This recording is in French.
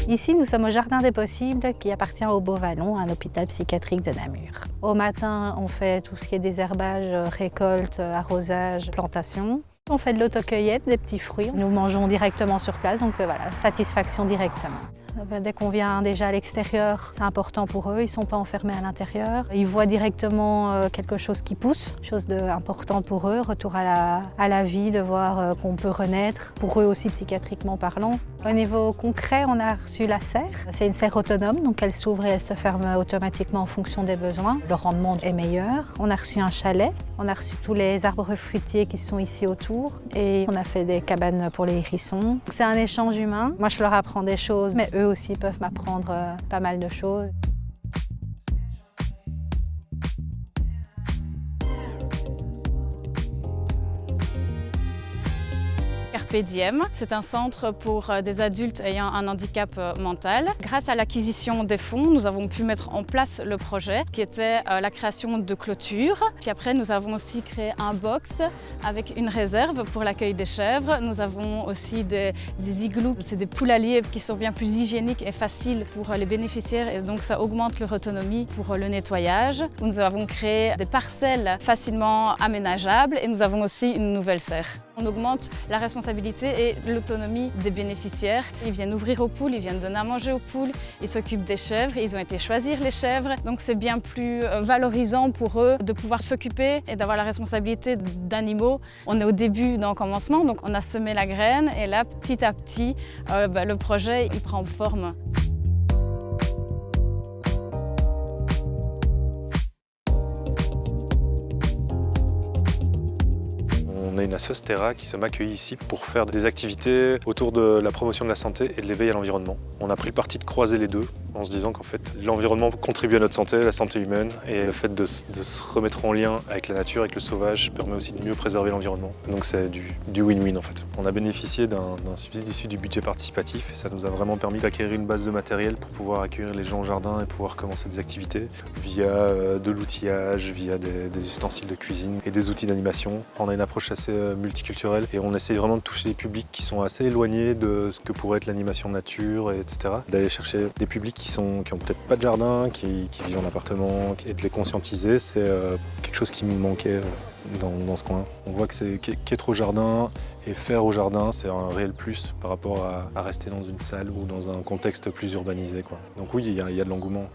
Ici, nous sommes au Jardin des Possibles qui appartient au Beauvallon, un hôpital psychiatrique de Namur. Au matin, on fait tout ce qui est désherbage, récolte, arrosage, plantation. On fait de l'autocueillette, des petits fruits. Nous mangeons directement sur place, donc voilà, satisfaction directement. Dès qu'on vient déjà à l'extérieur, c'est important pour eux, ils ne sont pas enfermés à l'intérieur. Ils voient directement quelque chose qui pousse, chose d'important pour eux, retour à la vie, de voir qu'on peut renaître, pour eux aussi psychiatriquement parlant. Au niveau concret, on a reçu la serre. C'est une serre autonome, donc elle s'ouvre et elle se ferme automatiquement en fonction des besoins. Le rendement est meilleur. On a reçu un chalet, on a reçu tous les arbres fruitiers qui sont ici autour et on a fait des cabanes pour les hérissons. C'est un échange humain. Moi, je leur apprends des choses, mais eux aussi peuvent m'apprendre pas mal de choses. Carpe Diem, c'est un centre pour des adultes ayant un handicap mental. Grâce à l'acquisition des fonds, nous avons pu mettre en place le projet qui était la création de clôtures. Puis après, nous avons aussi créé un box avec une réserve pour l'accueil des chèvres. Nous avons aussi des igloos, c'est des poulaillers qui sont bien plus hygiéniques et faciles pour les bénéficiaires et donc ça augmente leur autonomie pour le nettoyage. Nous avons créé des parcelles facilement aménageables et nous avons aussi une nouvelle serre. On augmente la responsabilité et l'autonomie des bénéficiaires. Ils viennent ouvrir aux poules, ils viennent donner à manger aux poules, ils s'occupent des chèvres, ils ont été choisir les chèvres. Donc c'est bien plus valorisant pour eux de pouvoir s'occuper et d'avoir la responsabilité d'animaux. On est au début d'un commencement, donc on a semé la graine et là, petit à petit, le projet il prend forme. On a une asso Terra qui se m'accueille ici pour faire des activités autour de la promotion de la santé et de l'éveil à l'environnement. On a pris le parti de croiser les deux en se disant qu'en fait l'environnement contribue à notre santé, la santé humaine, et le fait de se remettre en lien avec la nature, avec le sauvage, permet aussi de mieux préserver l'environnement. Donc c'est du win-win en fait. On a bénéficié d'un subside issu du budget participatif et ça nous a vraiment permis d'acquérir une base de matériel pour pouvoir accueillir les gens au jardin et pouvoir commencer des activités via de l'outillage, via des ustensiles de cuisine et des outils d'animation. On a une approche assez multiculturelle et on essaye vraiment de toucher des publics qui sont assez éloignés de ce que pourrait être l'animation nature, etc. D'aller chercher des publics qui ont peut-être pas de jardin, qui vivent en appartement, et de les conscientiser, c'est quelque chose qui me manquait dans ce coin. On voit qu'être au jardin et faire au jardin, c'est un réel plus par rapport à rester dans une salle ou dans un contexte plus urbanisé, quoi. Donc oui, il y a de l'engouement.